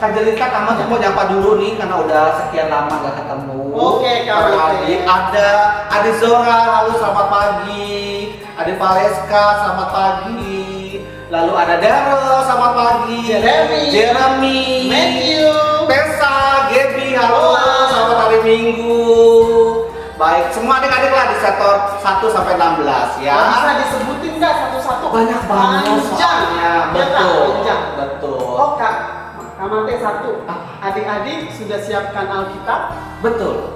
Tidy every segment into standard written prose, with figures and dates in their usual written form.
Kak Jelita, kamu tuh mau nyapa dulu nih karena udah sekian lama gak ketemu. Oke, Kak Adik, ada Adik Zora, halo selamat pagi. Adik Valeska, selamat pagi. Lalu ada Daryl, selamat pagi. Jeremy, Matthew, Tessa, Gaby, halo, selamat hari Minggu. Baik, semua adik-adik lah di sektor 1 sampai 16 ya. Bisa disebutin nggak satu-satu? Banyak banget soalnya. Betul. Panjang. Betul. Oh Kak, Kamante satu. Adik-adik sudah siapkan Alkitab? Betul.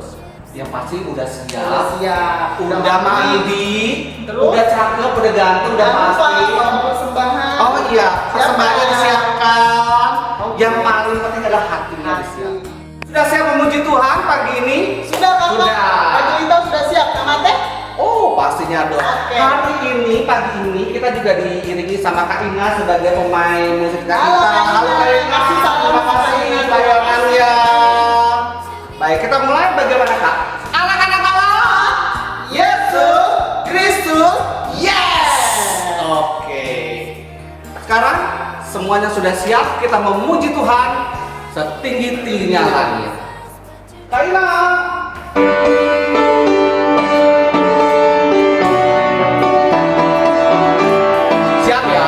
Yang pasti udah siap. Sudah siap. Udah mandi. Terus? Udah cakep, udah ganteng, udah Jangan lupa pasti. bawa persembahan. Oh iya, persembahannya Siapkan. disiapkan. Oke. Yang paling penting adalah hatinya Hati. disiapkan. Sudah siap memuji Tuhan pagi ini? Sudah Kakak? Sudah. Kak Jelita sudah siap Kamante? Oh, pastinya dong. Oke. Hari ini, pagi ini kita juga diiringi sama Kak Ina sebagai pemain musik kita. Halo, Kak Ina. Halo Kak Ina. Kasih salam Terima Kak kasih Ina. layanannya. Baik, kita mulai bagaimana Kak? Anak-anak Allah, Yesus Kristus, yes. Oke. Sekarang semuanya sudah siap, kita memuji Tuhan setinggi-tingginya langit. Kak Ina. Siap ya?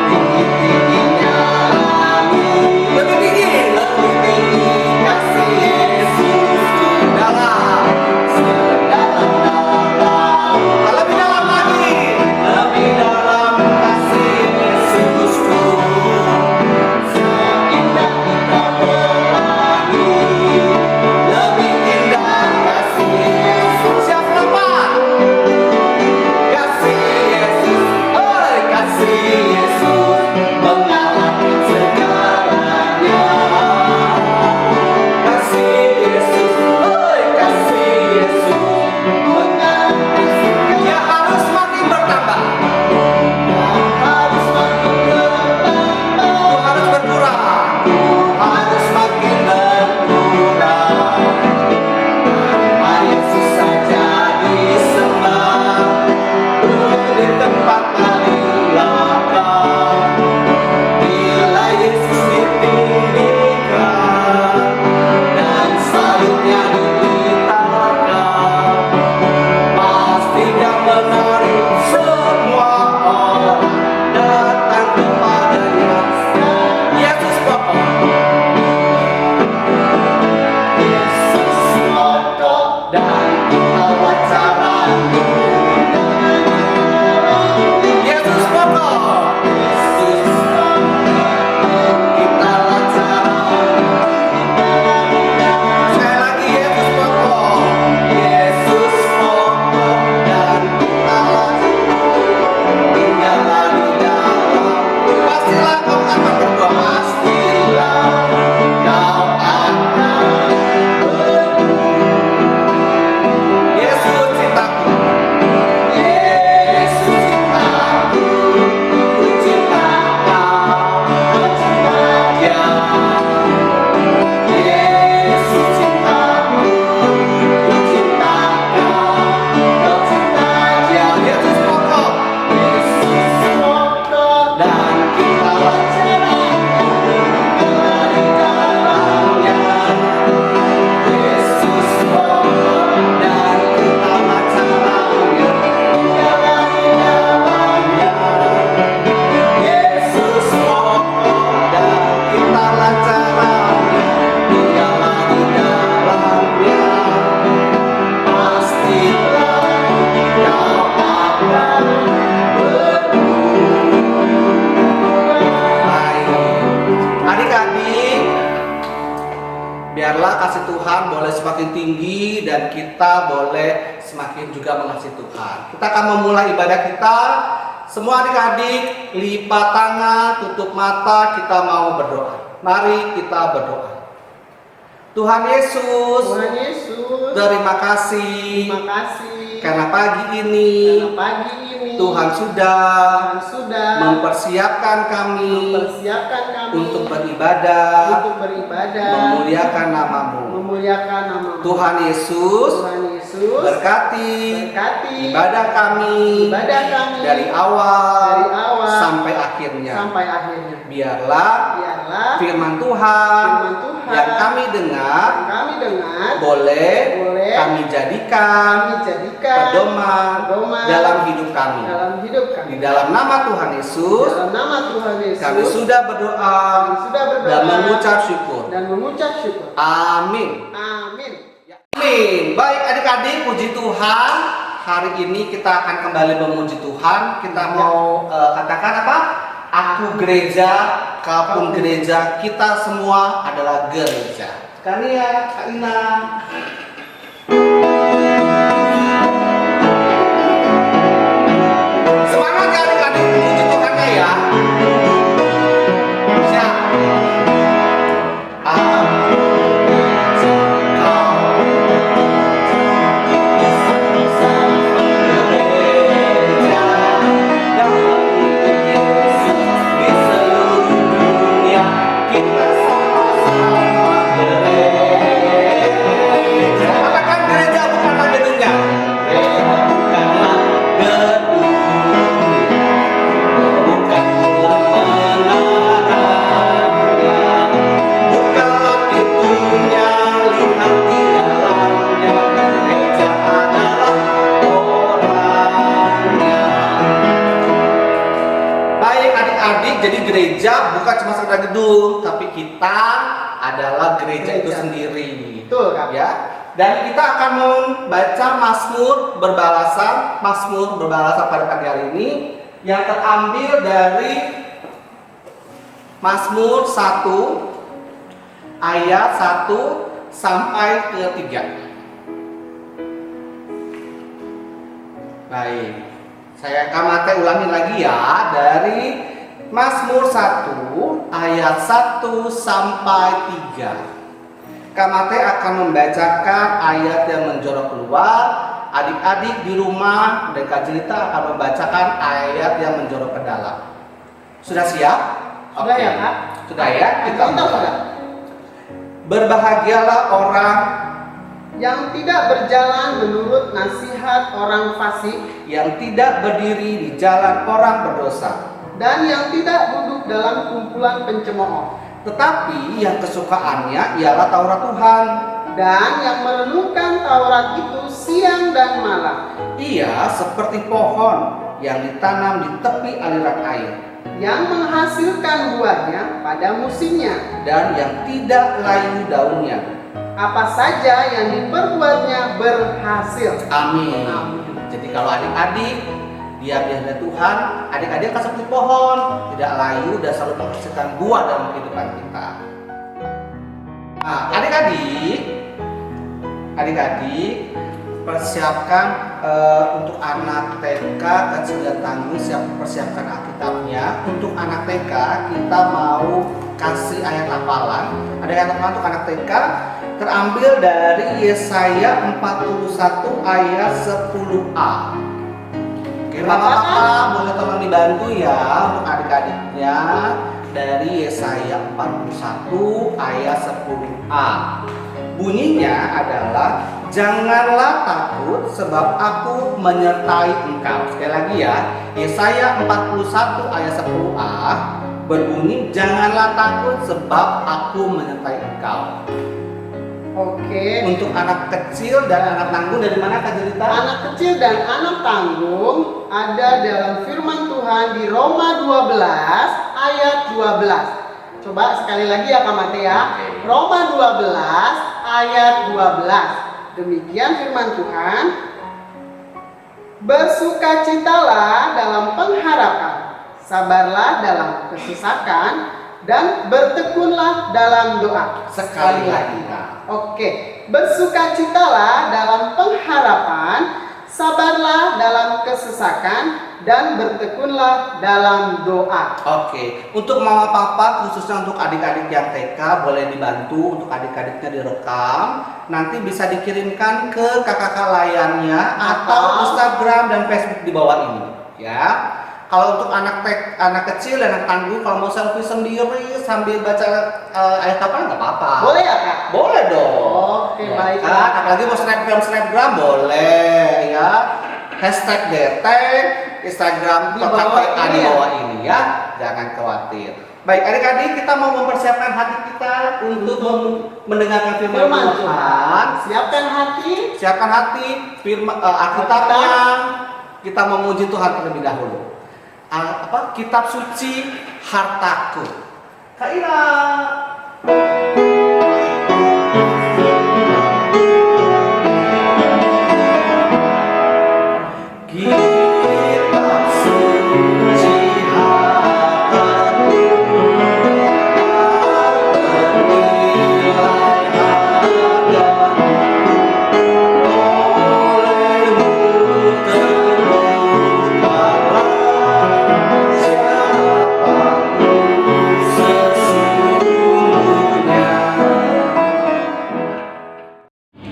Setinggi-tingginya langit. Lebih tinggi. Lebih tinggi kasih Yesusku. Dalam. Sedalam-dalam. Lebih dalam lagi. Lebih dalam kasih Yesusku. Seindah-indah pelangi. Lebih indah kasih Yesus. Siap lompat. Kasih Yesus, oi kasih Yesus mengalahkan segalanya. Kasih Yesus, oi kasih Yesus mengalahkan segalanya. Ya harus makin bertambah. Harus makin bertambah. Harus berkurang. Harus makin berkurang. Nama Yesus saja disembah. Di tempat paling lapang, bila Yesus ditinggikan dan salibnya diberitakan, pasti dia menarik semua orang datang kepadanya. Yesus pokok, Yesus pokok, dan kita caranya. Yesus pokok, Yesus kita caranya. Sekali lagi Yesus pokok, Yesus pokok dan kita tinggallah di dalam. Pastilah kau akan berdoa, pastilah kau akan Yesus cintaku. Yesus cintaku, ku cinta kau, ku cinta dia. Yesus cintaku, ku cinta kau, kau cinta dia. Yesus pokok, Yesus pokok, dan kita laksanakan di dalamnya. Yesus pokok, dan kita laksanakan. Yesus pokok dan kita lancarnya, dialah di dalamnya. Pastilah kau akan baik. Adik-adik, biarlah kasih Tuhan boleh semakin tinggi dan kita boleh semakin juga mengasihi Tuhan. Kita akan memulai ibadah kita. Semua adik-adik, lipat tangan, tutup mata, kita mau berdoa. Mari kita berdoa. Tuhan Yesus, Tuhan Yesus, terima kasih terima kasih karena pagi ini karena pagi ini Tuhan sudah mempersiapkan kami untuk beribadah, memuliakan memuliakan namamu. namamu. Tuhan Yesus, Yesus berkati berkati ibadah kami dari awal sampai akhirnya. Biarlah firman Tuhan yang kami dengar boleh kami jadikan pedoman dalam hidup kami. Di dalam nama Tuhan Yesus kami sudah berdoa dan mengucap syukur. Amin. Amin. Baik adik-adik, puji Tuhan. Hari ini kita akan kembali memuji Tuhan. Kita mau katakan apa? Aku gereja, kamu gereja, kita semua adalah gereja. Kania, Kak Ina. Semangat ya adik-adik, memuji Tuhannya ya. Siap. Jadi gereja bukan cuma sekedar gedung, tapi kita adalah gereja itu sendiri. Betul, Kak. Ya. Dan kita akan membaca Mazmur berbalasan pada pagi hari ini yang terambil dari Mazmur 1 ayat 1 sampai ke 3. Baik. Saya akan ulangi lagi ya dari Mazmur 1 ayat 1 sampai 3. Kamate akan membacakan ayat yang menjorok keluar. Adik-adik di rumah dan Kak Jelita akan membacakan ayat yang menjorok ke dalam. Sudah siap? Sudah ya, Kak? Sudah ya? Kita mulai. Berbahagialah orang yang tidak berjalan menurut nasihat orang fasik, yang tidak berdiri di jalan orang berdosa, dan yang tidak duduk dalam kumpulan pencemooh, tetapi yang kesukaannya ialah Taurat Tuhan, dan yang merenungkan Taurat itu siang dan malam. Ia seperti pohon yang ditanam di tepi aliran air, yang menghasilkan buahnya pada musimnya, dan yang tidak layu daunnya. Apa saja yang diperbuatnya berhasil. Amin. Jadi kalau adik-adik diam di hadapan Tuhan, adik-adik akan seperti pohon, tidak layu dan selalu menghasilkan buah dalam kehidupan kita. Nah, adik-adik persiapkan untuk anak TK kecil dan tangguh, persiapkan Alkitabnya. Untuk anak TK kita mau kasih ayat hafalan. Ada ayat hafalan untuk anak TK terambil dari Yesaya 41 ayat 10a. Oke, Bapak-bapak boleh tolong dibantu ya untuk adik-adiknya dari Yesaya 41 ayat 10a. Bunyinya adalah, janganlah takut sebab aku menyertai engkau. Sekali lagi ya, Yesaya 41 ayat 10a berbunyi, janganlah takut sebab aku menyertai engkau. Oke. Untuk anak kecil dan anak tanggung dari mana Kak Jelita? Anak kecil dan anak tanggung ada dalam firman Tuhan di Roma 12 ayat 12. Coba sekali lagi ya Kak Mate ya. Roma 12 ayat 12. Demikian firman Tuhan. Bersukacitalah dalam pengharapan, sabarlah dalam kesesakan, dan bertekunlah dalam doa. Sekali lagi. Oke, bersukacitalah dalam pengharapan, sabarlah dalam kesesakan, dan bertekunlah dalam doa. Oke, untuk mama papa khususnya untuk adik-adik yang TK boleh dibantu untuk adik-adiknya direkam. Nanti bisa dikirimkan ke kakak layannya atau Instagram dan Facebook di bawah ini, ya. Kalau untuk anak kecil dan anak tangguh, kalau mau selfie sendiri sambil baca ayat apa nggak apa-apa. Boleh ya Kak? Boleh dong. Oke, Ya baik. kan? Apalagi mau snapgram boleh ya. Hashtag deteng Instagram Di bawah PKPK ini di ya? bawah ini ya. Jangan khawatir. Baik, adik-adik, kita mau mempersiapkan hati kita untuk mendengarkan firman Tuhan. Siapkan hati. Siapkan hati, firman Alkitabnya. Kita memuji Tuhan terlebih dahulu. Kitab suci hartaku. Kak Ira. Kitab suci hartaku, ternilai hargamu, olehmu terlupalah siapaku sesungguhnya.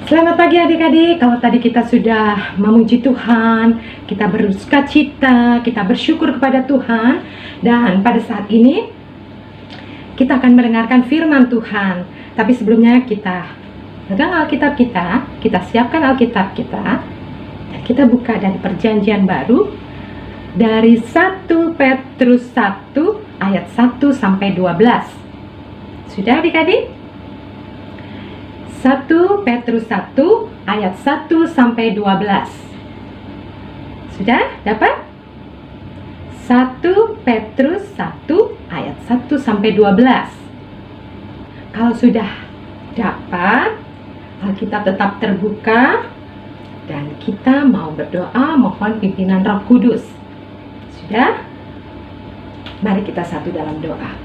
Selamat pagi adik-adik. Kalau tadi kita sudah memuji Tuhan, kita bersukacita, kita bersyukur kepada Tuhan, dan pada saat ini kita akan mendengarkan firman Tuhan. Tapi sebelumnya kita pegang Alkitab kita siapkan Alkitab kita, dan kita buka dari Perjanjian Baru dari 1 Petrus 1 ayat 1 sampai 12. Sudah adik-adik? 1 Petrus 1 ayat 1 sampai 12. Sudah dapat? 1 Petrus 1 ayat 1 sampai 12. Kalau sudah dapat, Alkitab tetap terbuka dan kita mau berdoa mohon pimpinan Roh Kudus. Sudah? Mari kita satu dalam doa.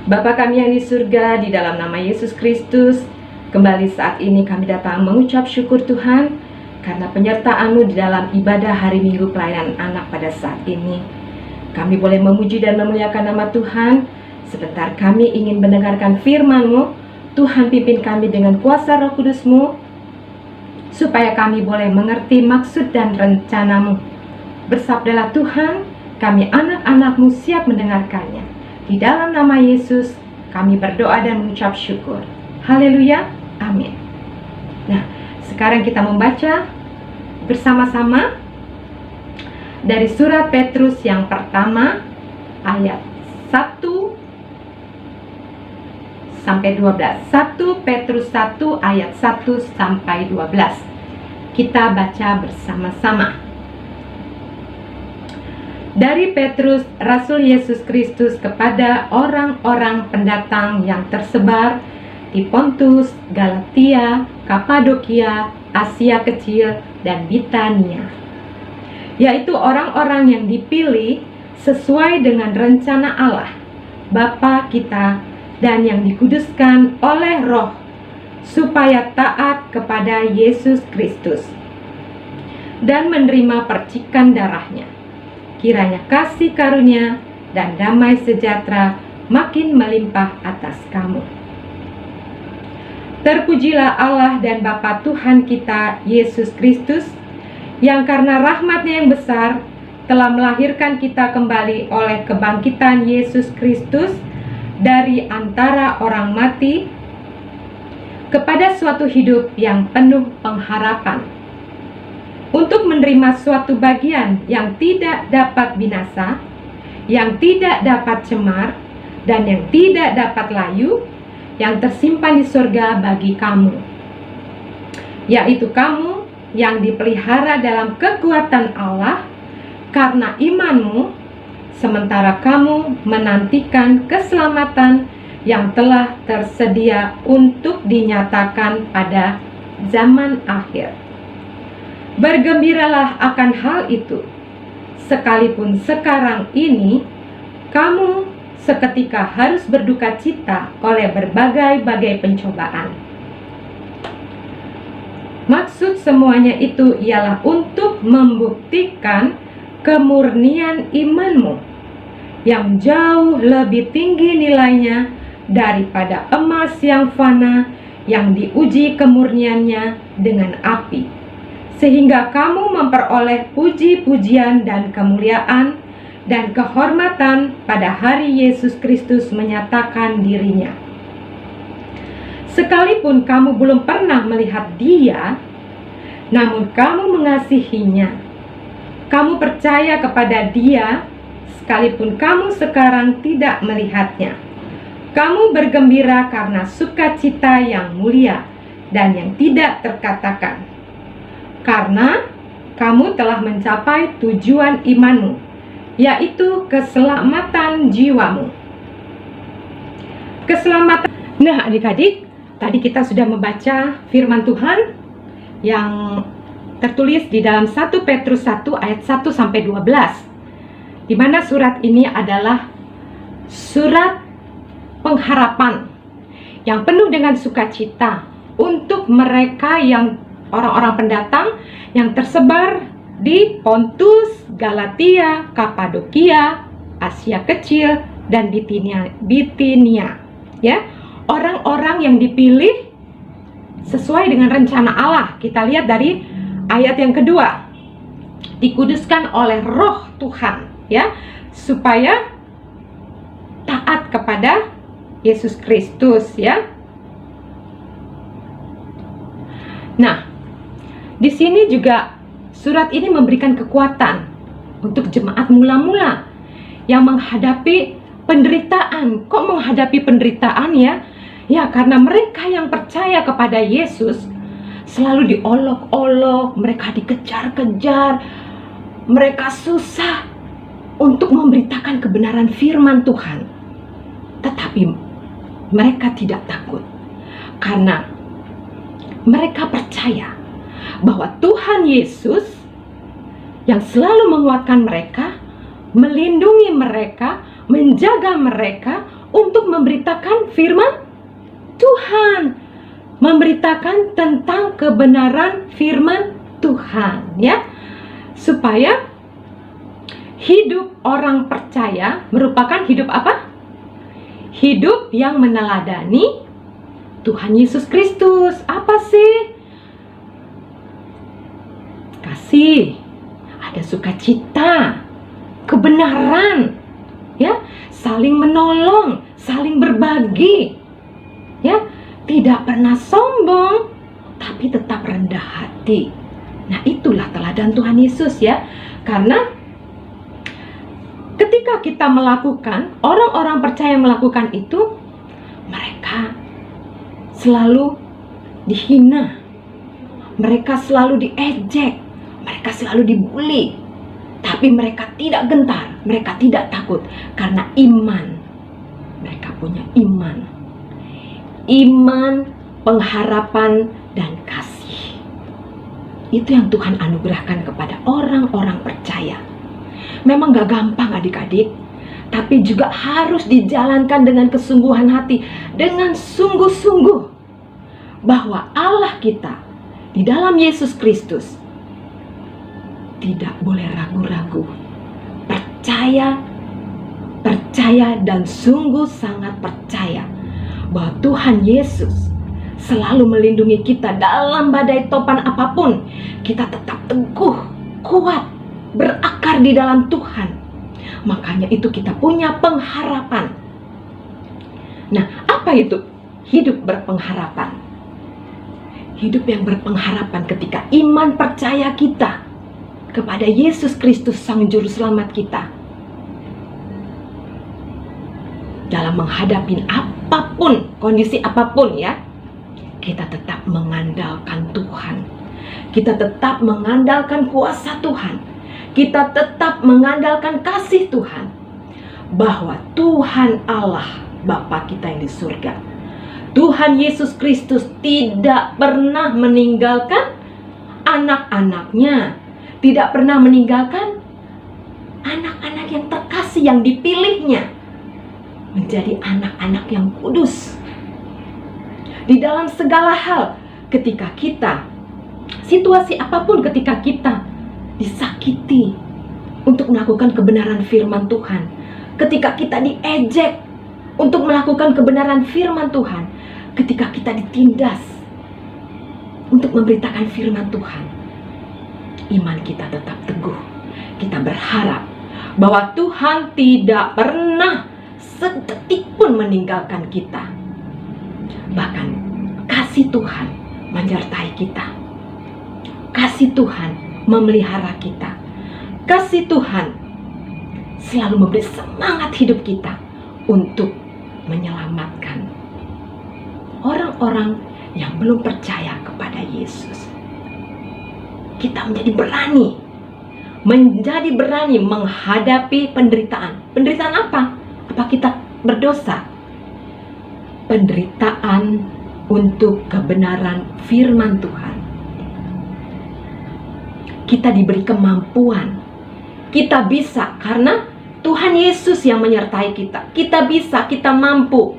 Bapa kami yang di surga, di dalam nama Yesus Kristus, kembali saat ini kami datang mengucap syukur Tuhan karena penyertaan-Mu di dalam ibadah hari Minggu pelayanan anak pada saat ini. Kami boleh memuji dan memuliakan nama Tuhan. Sebentar kami ingin mendengarkan firman-Mu. Tuhan pimpin kami dengan kuasa Roh Kudus-Mu, supaya kami boleh mengerti maksud dan rencana-Mu. Bersabdalah Tuhan, kami anak-anak-Mu siap mendengarkannya. Di dalam nama Yesus kami berdoa dan mengucap syukur. Haleluya. Amin. Nah, sekarang kita membaca bersama-sama dari surat Petrus yang pertama ayat 1 sampai 12. 1 Petrus 1 ayat 1 sampai 12. Kita baca bersama-sama. Dari Petrus, Rasul Yesus Kristus, kepada orang-orang pendatang yang tersebar di Pontus, Galatia, Kapadokia, Asia Kecil, dan Bitania, yaitu orang-orang yang dipilih sesuai dengan rencana Allah, Bapa kita, dan yang dikuduskan oleh Roh, supaya taat kepada Yesus Kristus dan menerima percikan darahnya. Kiranya kasih karunia dan damai sejahtera makin melimpah atas kamu. Terpujilah Allah dan Bapa Tuhan kita Yesus Kristus, yang karena rahmat-Nya yang besar telah melahirkan kita kembali oleh kebangkitan Yesus Kristus dari antara orang mati kepada suatu hidup yang penuh pengharapan, untuk menerima suatu bagian yang tidak dapat binasa, yang tidak dapat cemar, dan yang tidak dapat layu, yang tersimpan di surga bagi kamu, yaitu kamu yang dipelihara dalam kekuatan Allah karena imanmu, sementara kamu menantikan keselamatan yang telah tersedia untuk dinyatakan pada zaman akhir. Bergembiralah akan hal itu, sekalipun sekarang ini kamu seketika harus berduka cita oleh berbagai-bagai pencobaan. Maksud semuanya itu ialah untuk membuktikan kemurnian imanmu yang jauh lebih tinggi nilainya daripada emas yang fana yang diuji kemurniannya dengan api, sehingga kamu memperoleh puji-pujian dan kemuliaan dan kehormatan pada hari Yesus Kristus menyatakan dirinya. Sekalipun kamu belum pernah melihat Dia, namun kamu mengasihinya. Kamu percaya kepada Dia, sekalipun kamu sekarang tidak melihatnya. Kamu bergembira karena sukacita yang mulia dan yang tidak terkatakan, karena kamu telah mencapai tujuan imanmu, yaitu keselamatan jiwamu. Keselamatan. Nah, adik-adik, tadi kita sudah membaca firman Tuhan yang tertulis di dalam 1 Petrus 1 ayat 1 sampai 12. Di mana surat ini adalah surat pengharapan yang penuh dengan sukacita untuk mereka yang orang-orang pendatang yang tersebar di Pontus, Galatia, Kapadokia, Asia Kecil, dan Bitinia. Ya, orang-orang yang dipilih sesuai dengan rencana Allah. Kita lihat dari ayat yang kedua, dikuduskan oleh Roh Tuhan, ya, supaya taat kepada Yesus Kristus, ya. Nah, di sini juga surat ini memberikan kekuatan untuk jemaat mula-mula yang menghadapi penderitaan. Kok menghadapi penderitaan, ya? Ya, karena mereka yang percaya kepada Yesus selalu diolok-olok, mereka dikejar-kejar, mereka susah untuk memberitakan kebenaran firman Tuhan. Tetapi mereka tidak takut karena mereka percaya bahwa Tuhan Yesus yang selalu menguatkan mereka, melindungi mereka, menjaga mereka untuk memberitakan firman Tuhan, memberitakan tentang kebenaran firman Tuhan, ya, supaya hidup orang percaya merupakan hidup apa? Hidup yang meneladani Tuhan Yesus Kristus. Apa sih? Kasih, ada sukacita, kebenaran, ya, saling menolong, saling berbagi, ya, tidak pernah sombong, tapi tetap rendah hati. Nah, itulah teladan Tuhan Yesus, ya, karena ketika kita melakukan, orang-orang percaya melakukan itu, mereka selalu dihina, mereka selalu diejek, mereka selalu dibully, tapi mereka tidak gentar, mereka tidak takut, karena iman. Mereka punya iman, pengharapan, dan kasih. Itu yang Tuhan anugerahkan kepada orang-orang percaya. Memang gak gampang adik-adik, tapi juga harus dijalankan dengan kesungguhan hati, dengan sungguh-sungguh, bahwa Allah kita di dalam Yesus Kristus tidak boleh ragu-ragu. Percaya dan sungguh sangat percaya bahwa Tuhan Yesus selalu melindungi kita dalam badai topan apapun. Kita tetap teguh, kuat, berakar di dalam Tuhan. Makanya itu kita punya pengharapan. Nah, apa itu hidup berpengharapan? Hidup yang berpengharapan ketika iman percaya kita kepada Yesus Kristus Sang Juru Selamat kita, dalam menghadapi apapun, kondisi apapun, ya, kita tetap mengandalkan Tuhan. Kita tetap mengandalkan kuasa Tuhan. Kita tetap mengandalkan kasih Tuhan, bahwa Tuhan Allah Bapa kita yang di surga, Tuhan Yesus Kristus tidak pernah meninggalkan anak-anaknya, tidak pernah meninggalkan anak-anak yang terkasih, yang dipilihnya menjadi anak-anak yang kudus. Di dalam segala hal, ketika kita, situasi apapun, ketika kita disakiti untuk melakukan kebenaran firman Tuhan, ketika kita diejek untuk melakukan kebenaran firman Tuhan, ketika kita ditindas untuk memberitakan firman Tuhan, iman kita tetap teguh. Kita berharap bahwa Tuhan tidak pernah sedetik pun meninggalkan kita. Bahkan kasih Tuhan menyertai kita. Kasih Tuhan memelihara kita. Kasih Tuhan selalu memberi semangat hidup kita untuk menyelamatkan orang-orang yang belum percaya kepada Yesus. Kita menjadi berani menghadapi penderitaan. Penderitaan apa? Apa kita berdosa? Penderitaan untuk kebenaran firman Tuhan. Kita diberi kemampuan. Kita bisa karena Tuhan Yesus yang menyertai kita. Kita bisa, kita mampu.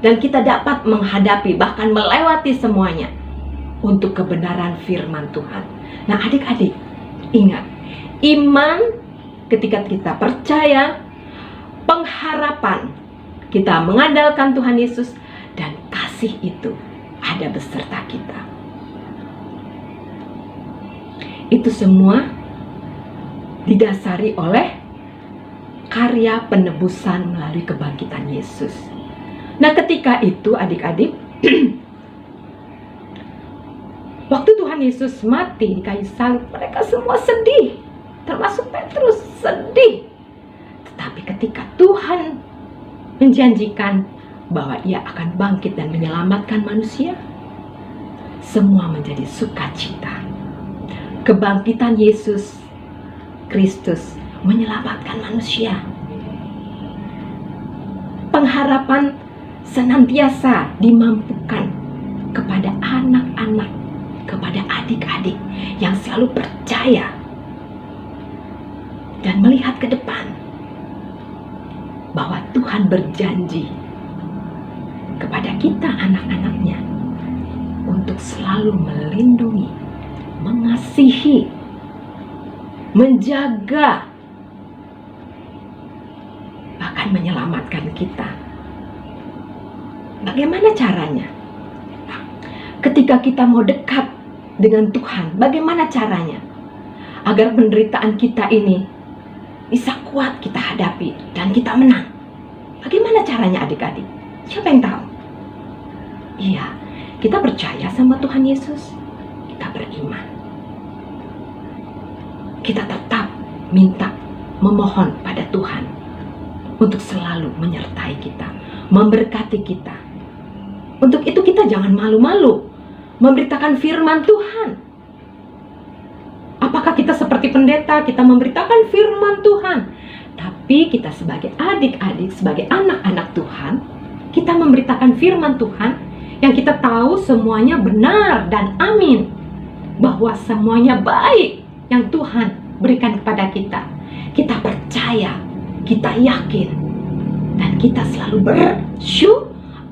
Dan kita dapat menghadapi, bahkan melewati semuanya untuk kebenaran firman Tuhan. Nah adik-adik, ingat, iman ketika kita percaya, pengharapan kita mengandalkan Tuhan Yesus, dan kasih itu ada beserta kita. Itu semua didasari oleh karya penebusan melalui kebangkitan Yesus. Nah ketika itu adik-adik, waktu Tuhan Yesus mati di kayu salib, mereka semua sedih, termasuk Petrus sedih. Tetapi ketika Tuhan menjanjikan bahwa Dia akan bangkit dan menyelamatkan manusia, semua menjadi sukacita. Kebangkitan Yesus Kristus menyelamatkan manusia. Pengharapan senantiasa dimampukan kepada anak-anak, kepada adik-adik yang selalu percaya dan melihat ke depan bahwa Tuhan berjanji kepada kita anak-anaknya untuk selalu melindungi, mengasihi, menjaga, bahkan menyelamatkan kita. Bagaimana caranya? Ketika kita mau dekat dengan Tuhan, bagaimana caranya? Agar penderitaan kita ini bisa kuat kita hadapi dan kita menang. Bagaimana caranya adik-adik? Siapa yang tahu? Iya, kita percaya sama Tuhan Yesus. Kita beriman. Kita tetap minta, memohon pada Tuhan untuk selalu menyertai kita, memberkati kita. Untuk itu kita jangan malu-malu memberitakan firman Tuhan. Apakah kita seperti pendeta, kita memberitakan firman Tuhan, tapi kita sebagai adik-adik, sebagai anak-anak Tuhan, kita memberitakan firman Tuhan yang kita tahu semuanya benar dan amin, bahwa semuanya baik yang Tuhan berikan kepada kita. Kita percaya, kita yakin, dan kita selalu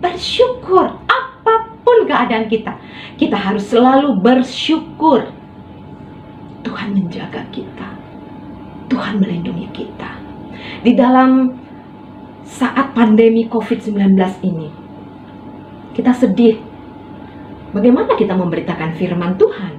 bersyukur apapun keadaan kita. Kita harus selalu bersyukur. Tuhan menjaga kita, Tuhan melindungi kita. Di dalam saat pandemi COVID-19 ini, kita sedih. Bagaimana kita memberitakan firman Tuhan?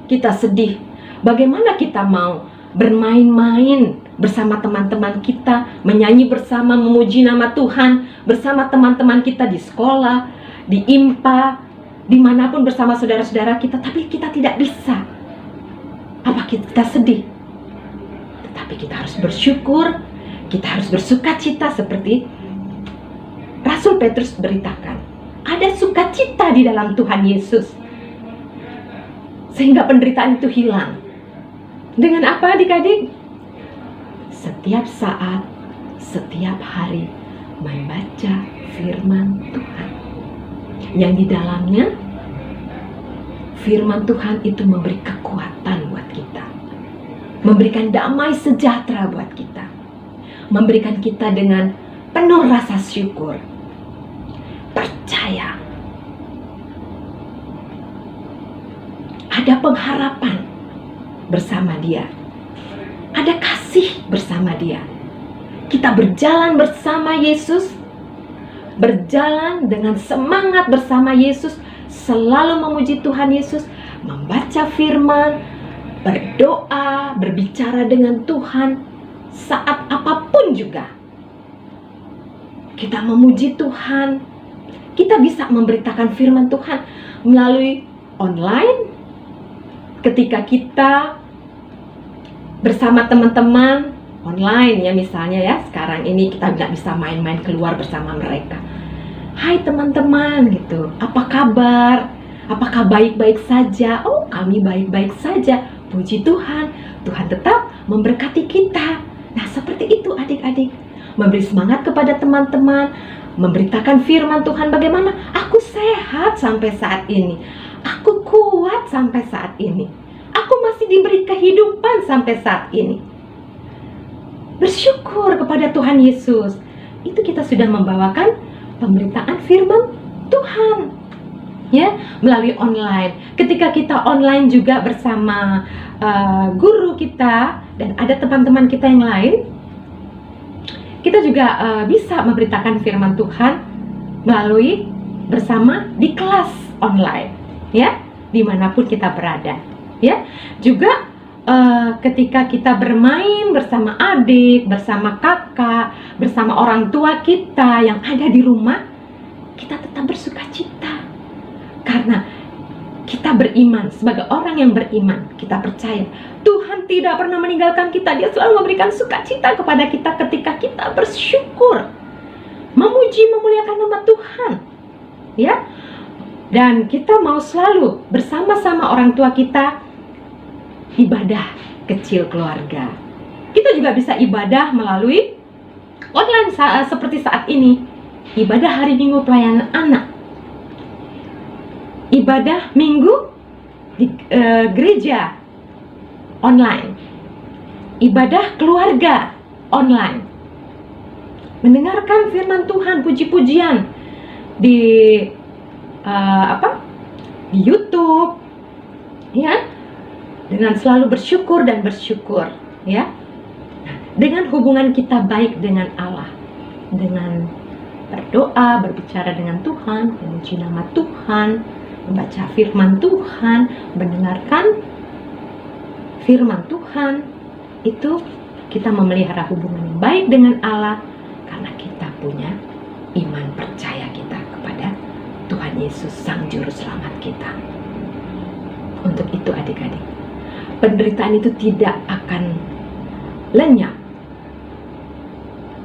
Kita sedih. Bagaimana kita mau bermain-main bersama teman-teman kita, menyanyi bersama, memuji nama Tuhan bersama teman-teman kita di sekolah, di IMPA, dimanapun bersama saudara-saudara kita, tapi kita tidak bisa. Apa kita sedih? Tetapi kita harus bersyukur, kita harus bersukacita seperti Rasul Petrus beritakan. Ada sukacita di dalam Tuhan Yesus, sehingga penderitaan itu hilang. Dengan apa adik-adik? Setiap saat, setiap hari membaca firman Tuhan, yang di dalamnya firman Tuhan itu memberi kekuatan buat kita, memberikan damai sejahtera buat kita, memberikan kita dengan penuh rasa syukur, percaya, ada pengharapan bersama Dia, ada kasih bersama Dia. Kita berjalan bersama Yesus, berjalan dengan semangat bersama Yesus, selalu memuji Tuhan Yesus, membaca firman, berdoa, berbicara dengan Tuhan, saat apapun juga. Kita memuji Tuhan. Kita bisa memberitakan firman Tuhan melalui online. Ketika kita bersama teman-teman online ya, misalnya ya, sekarang ini kita nggak bisa main-main keluar bersama mereka. Hai teman-teman gitu, apa kabar? Apakah baik-baik saja? Oh, kami baik-baik saja. Puji Tuhan, Tuhan tetap memberkati kita. Nah, seperti itu adik-adik. Memberi semangat kepada teman-teman, memberitakan firman Tuhan bagaimana aku sehat sampai saat ini. Aku kuat sampai saat ini. Aku masih diberi kehidupan sampai saat ini. Bersyukur kepada Tuhan Yesus. Itu kita sudah membawakan pemberitaan firman Tuhan. Ya, melalui online. Ketika kita online juga bersama guru kita dan ada teman-teman kita yang lain, kita juga bisa memberitakan firman Tuhan melalui bersama di kelas online, ya, dimanapun kita berada, ya. Juga ketika kita bermain bersama adik, bersama kakak, bersama orang tua kita yang ada di rumah, kita tetap bersukacita. Karena kita beriman, sebagai orang yang beriman, kita percaya Tuhan tidak pernah meninggalkan kita. Dia selalu memberikan sukacita kepada kita ketika kita bersyukur, memuji, memuliakan nama Tuhan, ya. Dan kita mau selalu bersama-sama orang tua kita ibadah kecil keluarga. Kita juga bisa ibadah melalui online seperti saat ini, ibadah hari Minggu pelayanan anak, ibadah minggu di gereja online, ibadah keluarga online, mendengarkan firman Tuhan, puji-pujian di di YouTube, ya, dengan selalu bersyukur dan bersyukur, ya, dengan hubungan kita baik dengan Allah, dengan berdoa, berbicara dengan Tuhan, memuji nama Tuhan, membaca firman Tuhan, mendengarkan firman Tuhan. Itu kita memelihara hubungan yang baik dengan Allah karena kita punya iman percaya kita kepada Tuhan Yesus, Sang Juru Selamat kita. Untuk itu adik-adik, penderitaan itu tidak akan lenyap.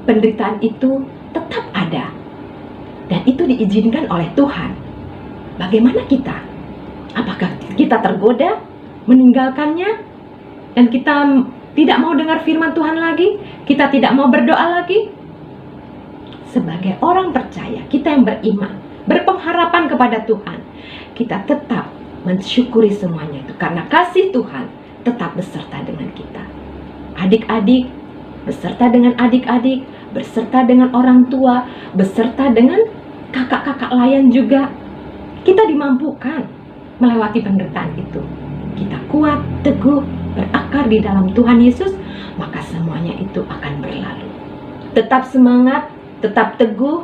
Penderitaan itu tetap ada dan itu diizinkan oleh Tuhan. Bagaimana kita? Apakah kita tergoda meninggalkannya dan kita tidak mau dengar firman Tuhan lagi? Kita tidak mau berdoa lagi? Sebagai orang percaya, kita yang beriman, berpengharapan kepada Tuhan, kita tetap mensyukuri semuanya itu karena kasih Tuhan tetap beserta dengan kita. Adik-adik beserta dengan adik-adik, beserta dengan orang tua, beserta dengan kakak-kakak lain juga. Kita dimampukan melewati penderitaan itu. Kita kuat, teguh, berakar di dalam Tuhan Yesus, maka semuanya itu akan berlalu. Tetap semangat, tetap teguh,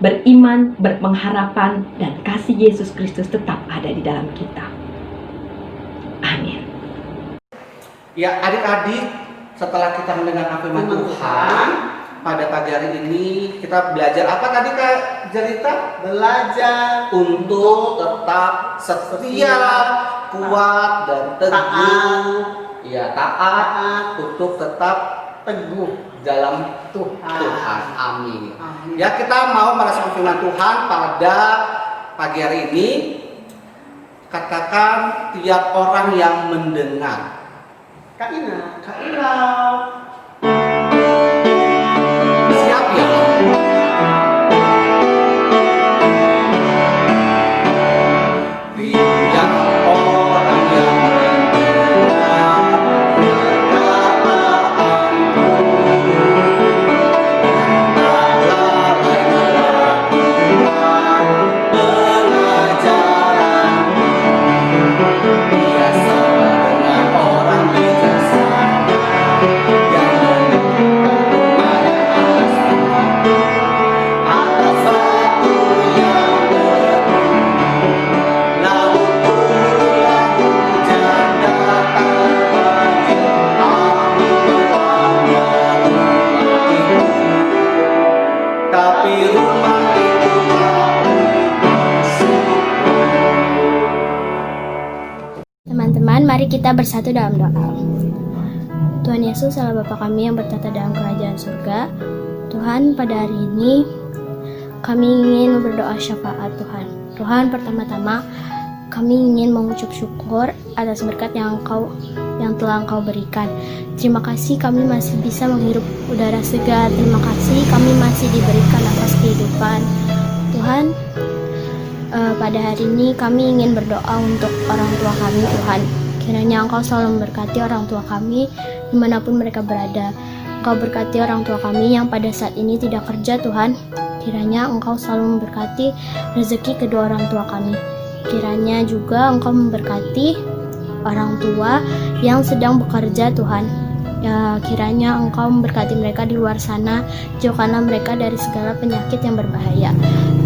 beriman, berpengharapan, dan kasih Yesus Kristus tetap ada di dalam kita. Amin. Ya, adik-adik, setelah kita mendengar firman Tuhan, pada pagi hari ini kita belajar apa tadi Kak Jelita? Belajar Untuk tetap setia, kuat dan teguh. Ya, taat untuk tetap teguh dalam Tuhan. Amin. Amin. Ya, kita mau merespon firman Tuhan pada pagi hari ini. Katakan tiap orang yang mendengar. Kak Ina. Siap ya? Tiap orang yang mendengar perkataanku dan melakukan pengajaranku, ia sama dengan orang bijaksana kita bersatu dalam doa. Tuhan Yesus adalah Bapa kami yang bertata dalam kerajaan surga. Tuhan, pada hari ini kami ingin berdoa syafaat Tuhan. Tuhan, pertama-tama kami ingin mengucap syukur atas berkat yang telah Engkau berikan. Terima kasih kami masih bisa menghirup udara segar. Terima kasih kami masih diberikan nafas kehidupan. Tuhan, pada hari ini kami ingin berdoa untuk orang tua kami, Tuhan. Kiranya Engkau selalu memberkati orang tua kami dimanapun mereka berada. Engkau berkati orang tua kami yang pada saat ini tidak kerja, Tuhan. Kiranya Engkau selalu memberkati rezeki kedua orang tua kami. Kiranya juga Engkau memberkati orang tua yang sedang bekerja, Tuhan. Ya, kiranya Engkau memberkati mereka di luar sana, jauhkanlah mereka dari segala penyakit yang berbahaya.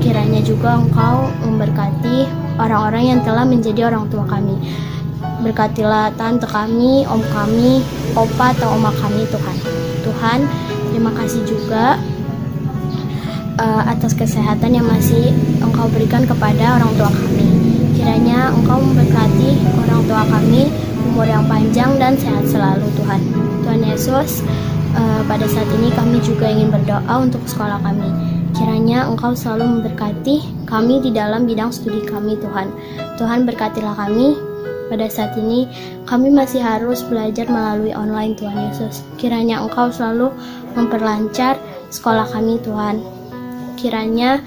Kiranya juga Engkau memberkati orang-orang yang telah menjadi orang tua kami. Berkatilah tante kami, om kami, opa atau oma kami, Tuhan. Tuhan, terima kasih juga atas kesehatan yang masih Engkau berikan kepada orang tua kami. Kiranya Engkau memberkati orang tua kami umur yang panjang dan sehat selalu, Tuhan. Tuhan Yesus, pada saat ini kami juga ingin berdoa untuk sekolah kami. Kiranya Engkau selalu memberkati kami di dalam bidang studi kami, Tuhan. Tuhan, berkatilah kami. Pada saat ini kami masih harus belajar melalui online, Tuhan Yesus. Kiranya Engkau selalu memperlancar sekolah kami, Tuhan. Kiranya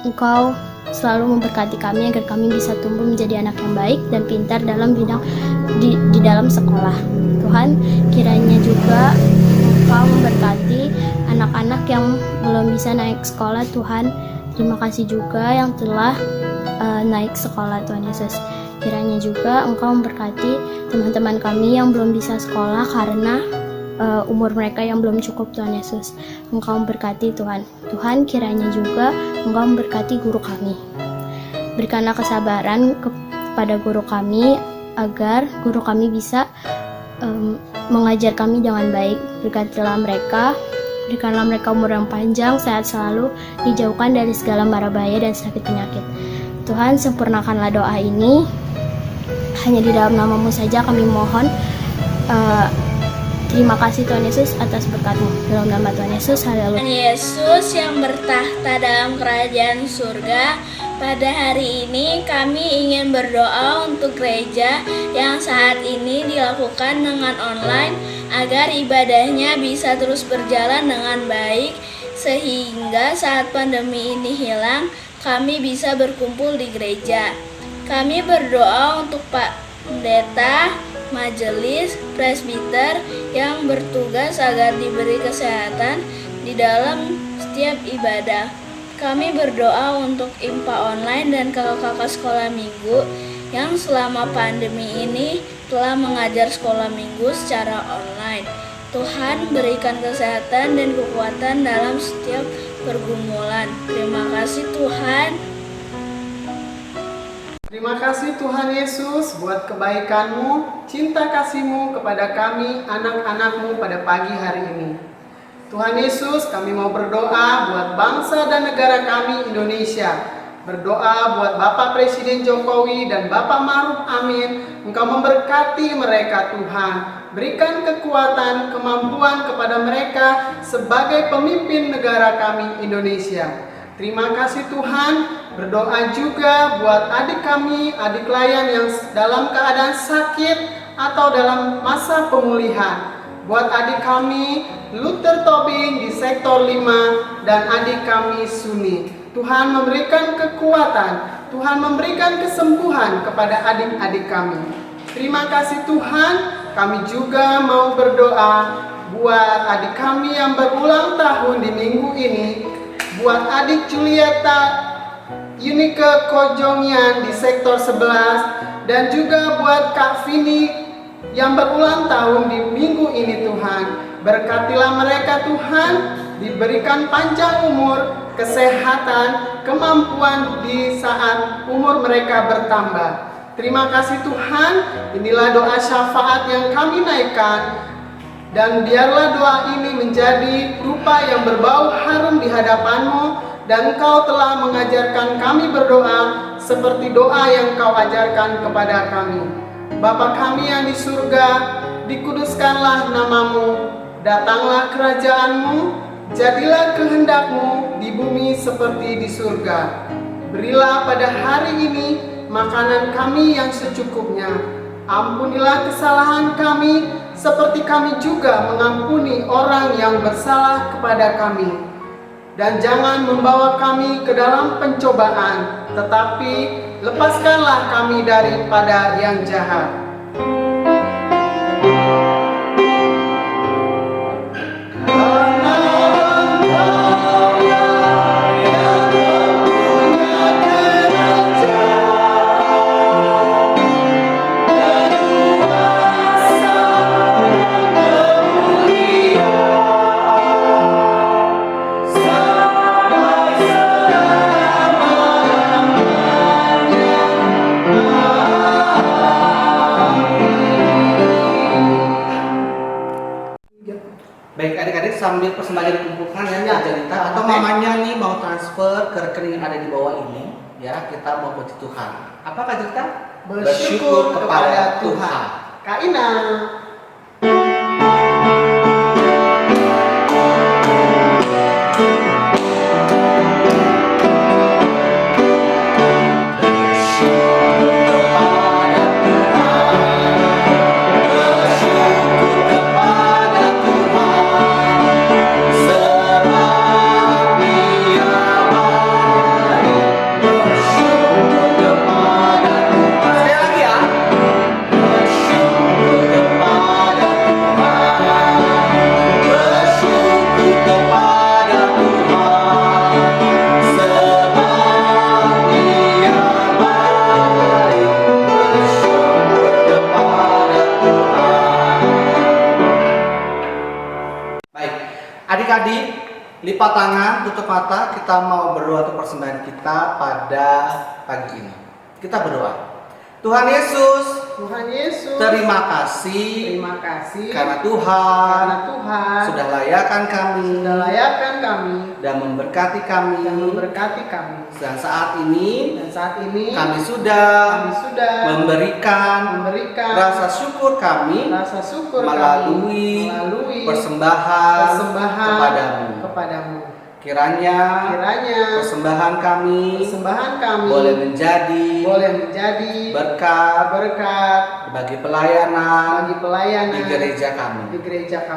Engkau selalu memberkati kami agar kami bisa tumbuh menjadi anak yang baik dan pintar dalam bidang di dalam sekolah. Tuhan, kiranya juga Engkau memberkati anak-anak yang belum bisa naik sekolah, Tuhan. Terima kasih juga yang telah naik sekolah, Tuhan Yesus. Kiranya juga Engkau memberkati teman-teman kami yang belum bisa sekolah karena umur mereka yang belum cukup, Tuhan Yesus. Engkau memberkati, Tuhan. Tuhan, kiranya juga Engkau memberkati guru kami. Berikanlah kesabaran kepada guru kami agar guru kami bisa mengajar kami dengan baik. Berkatilah mereka. Berikanlah mereka umur yang panjang, sehat selalu, dijauhkan dari segala mara bahaya dan sakit penyakit. Tuhan, sempurnakanlah doa ini. Hanya di dalam nama-Mu saja kami mohon. Terima kasih Tuhan Yesus atas berkat-Mu. Dalam nama Tuhan Yesus, haleluya. Tuhan Yesus yang bertahta dalam kerajaan surga, pada hari ini kami ingin berdoa untuk gereja yang saat ini dilakukan dengan online agar ibadahnya bisa terus berjalan dengan baik sehingga saat pandemi ini hilang kami bisa berkumpul di gereja. Kami berdoa untuk Pak Pendeta, majelis, presbiter yang bertugas agar diberi kesehatan di dalam setiap ibadah. Kami berdoa untuk IMPA online dan kakak-kakak sekolah minggu yang selama pandemi ini telah mengajar sekolah minggu secara online. Tuhan berikan kesehatan dan kekuatan dalam setiap pergumulan. Terima kasih Tuhan. Terima kasih Tuhan Yesus buat kebaikan-Mu, cinta kasih-Mu kepada kami, anak-anak-Mu pada pagi hari ini. Tuhan Yesus, kami mau berdoa buat bangsa dan negara kami Indonesia. Berdoa buat Bapak Presiden Jokowi dan Bapak Ma'ruf Amin. Engkau memberkati mereka, Tuhan. Berikan kekuatan, kemampuan kepada mereka sebagai pemimpin negara kami Indonesia. Terima kasih Tuhan. Berdoa juga buat adik kami, adik layan yang dalam keadaan sakit atau dalam masa pemulihan. Buat adik kami Luther Tobing di sektor 5 dan adik kami Suni. Tuhan memberikan kekuatan, Tuhan memberikan kesembuhan kepada adik-adik kami. Terima kasih Tuhan. Kami juga mau berdoa buat adik kami yang berulang tahun di minggu ini. Buat adik Julieta Yunike Kojongyan di sektor 11 dan juga buat Kak Vini yang berulang tahun di minggu ini, Tuhan. Berkatilah mereka Tuhan, diberikan panjang umur, kesehatan, kemampuan di saat umur mereka bertambah. Terima kasih Tuhan. Inilah doa syafaat yang kami naikkan, dan biarlah doa ini menjadi rupa yang berbau harum di hadapan-Mu, dan Engkau telah mengajarkan kami berdoa seperti doa yang Kau ajarkan kepada kami. Bapa kami yang di surga, dikuduskanlah namamu, datanglah kerajaan-Mu, jadilah kehendak-Mu di bumi seperti di surga. Berilah pada hari ini makanan kami yang secukupnya. Ampunilah kesalahan kami seperti kami juga mengampuni orang yang bersalah kepada kami. Dan jangan membawa kami ke dalam pencobaan, tetapi lepaskanlah kami daripada yang jahat. Baik adik-adik, sambil persembahan dikumpulkan ya Ya. Kajelita atau mamanya nih mau transfer ke rekening yang ada di bawah ini, ya kita mau puji Tuhan. Apa Kajelita? Bersyukur kepada Tuhan. Kak Ina. Sekali lagi ya. Baik, adik-adik, lipat tangan, tutup mata, kita mau berdoa untuk persembahan kita pada pagi ini. Kita berdoa. Tuhan Yesus, Tuhan Yesus, terima kasih terima kasih karena Tuhan karena Tuhan sudah layakkan kami sudah layakkan kami dan memberkati kami. dan memberkati kami. Dan saat ini Dan saat ini kami sudah memberikan rasa syukur kami rasa syukur melalui kami melalui persembahan kepadamu. kepadamu. Kiranya persembahan kami boleh menjadi berkat bagi pelayanan di gereja kami.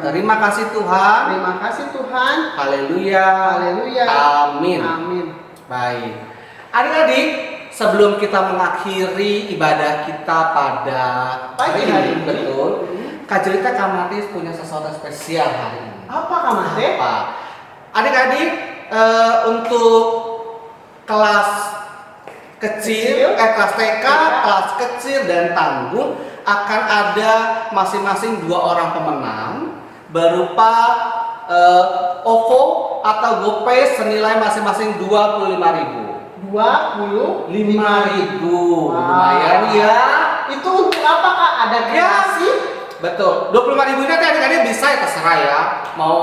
Terima kasih Tuhan. Terima kasih Tuhan. Haleluya. Haleluya. Amin. Amin. Baik. Adik-adik, sebelum kita mengakhiri ibadah kita pada Pagi hari ini, betul, Kak Jelita Kamatis punya sesuatu spesial hari ini. Apa Kak Mate? Apa? Adik-adik, untuk kelas kecil, kelas TK, kelas kecil dan tanggung akan ada masing-masing 2 orang pemenang berupa OVO atau GoPay senilai masing-masing 25.000. 25.000. Lumayan ya. Itu untuk apa Kak? Ada kreasi? Betul. 25.000 ini nanti adik-adik bisa ya, terserah ya. Mau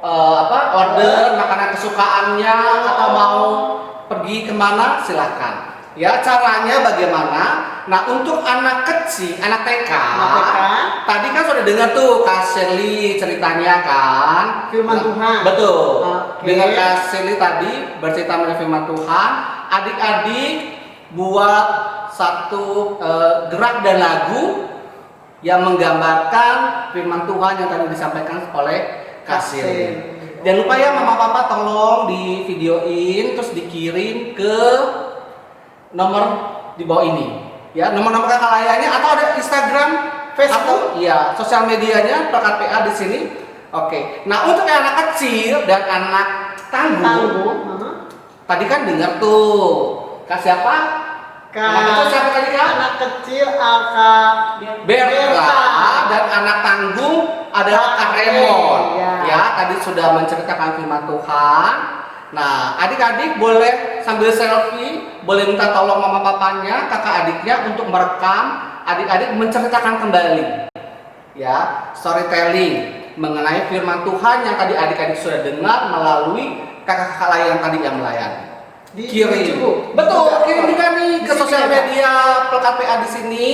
order makanan kesukaannya atau mau pergi kemana silahkan. Ya, caranya bagaimana? Nah, untuk anak kecil, anak TK, tadi kan sudah dengar tuh Kak Shirley ceritanya kan, Firman Tuhan. Betul. Oke. Dengan Kak Shirley tadi bercerita mengenai firman Tuhan, adik-adik buat satu gerak dan lagu yang menggambarkan firman Tuhan yang tadi disampaikan oleh Kasih. Jangan lupa ya mama papa tolong di videoin terus dikirim ke nomor di bawah ini. Ya, nomor-nomor kakak layarnya atau ada Instagram, Facebook, iya, sosial medianya Plakat PA di sini. Oke. Nah, untuk yang anak kecil dan anak tanggung. Tadi kan dengar tuh. Kak siapa? Anak kecil siapa tadi Kak? Anak kecil Kak Berta dan anak tanggung adalah Kak Raymond. Ya, tadi sudah menceritakan firman Tuhan. Nah, adik-adik boleh sambil selfie, boleh minta tolong mama papanya, kakak adiknya untuk merekam adik-adik menceritakan kembali. Ya, storytelling mengenai firman Tuhan yang tadi adik-adik sudah dengar melalui kakak-kakak lain yang tadi yang melayani. Kirim. Cukup. Betul, kirim juga nih ke Di sini sosial ada. media Pelkat PA di sini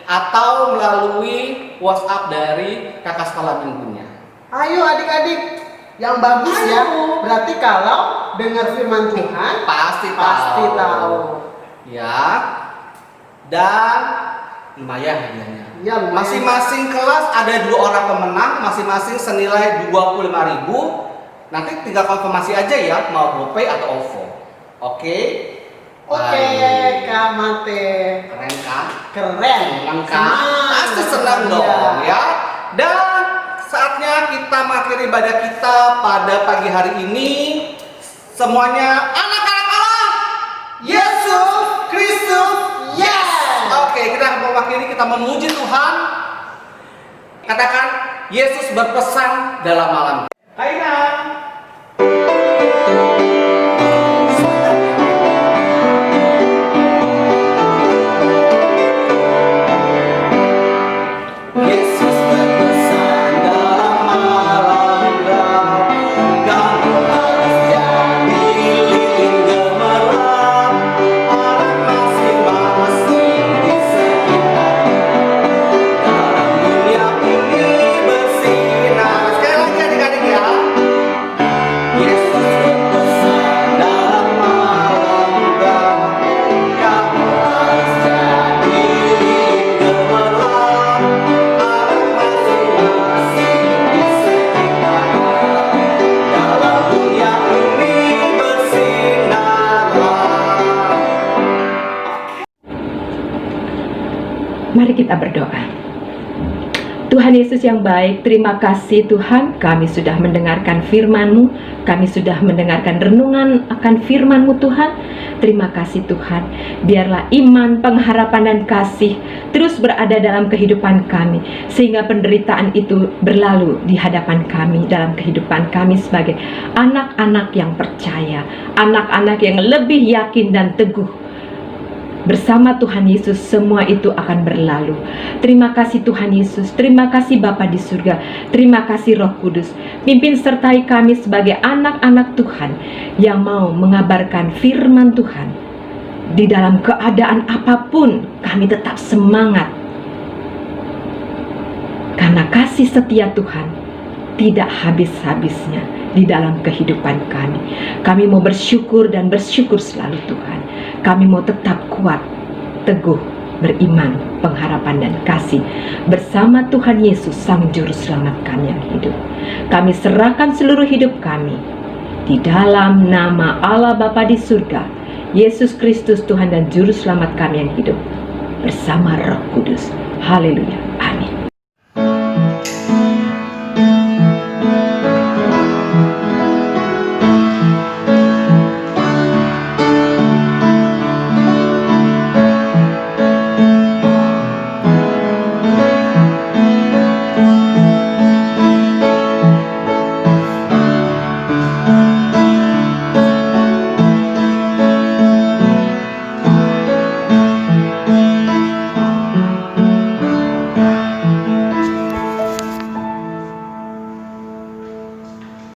atau melalui WhatsApp dari kakak sekolah minggunya. Ayo adik-adik, yang bagus Ayo. ya. Berarti kalau dengar firman Tuhan Pasti tahu. Ya. Dan lumayan hadiahnya. Ya, lumayan. Masing-masing kelas ada 2 orang pemenang, masing-masing senilai 25.000. Nanti tinggal konfirmasi aja ya mau GoPay atau OVO. Oke? Oke, Baik. Kak Mate. Keren kan? Keren. Senang kan? Pasti senang dong ya. Dan saatnya kita mengakhiri ibadah kita pada pagi hari ini. Semuanya anak-anak Allah, Yesus Kristus, yes. Oke, kita akan mengakhiri, kita memuji Tuhan. Katakan, Yesus berpesan dalam malam. Kaina. Yesus berpesan dalam malam gelap, kamu harus jadi lilin gemerlap, anak masing-masing di sekitar, dalam dunia ini bersinar. Sekali lagi adik-adik ya. Yesus berpesan dalam malam gelap, kamu harus jadi lilin gemerlap, anak masing-masing di sekitar, dalam dunia ini bersinarlah. Mari kita berdoa. Tuhan Yesus yang baik, terima kasih Tuhan, kami sudah mendengarkan firman-Mu, kami sudah mendengarkan renungan akan firman-Mu Tuhan. Terima kasih Tuhan, biarlah iman, pengharapan dan kasih terus berada dalam kehidupan kami, sehingga penderitaan itu berlalu di hadapan kami, dalam kehidupan kami sebagai anak-anak yang percaya, anak-anak yang lebih yakin dan teguh. Bersama Tuhan Yesus semua itu akan berlalu. Terima kasih Tuhan Yesus, terima kasih Bapa di surga, terima kasih Roh Kudus. Pimpin sertai kami sebagai anak-anak Tuhan yang mau mengabarkan firman Tuhan. Di dalam keadaan apapun kami tetap semangat. Karena kasih setia Tuhan tidak habis-habisnya di dalam kehidupan kami. Kami mau bersyukur dan bersyukur selalu Tuhan. Kami mau tetap kuat, teguh, beriman, pengharapan dan kasih bersama Tuhan Yesus Sang Juru Selamat kami yang hidup. Kami serahkan seluruh hidup kami di dalam nama Allah Bapa di surga, Yesus Kristus Tuhan dan Juru Selamat kami yang hidup, bersama Roh Kudus. Haleluya.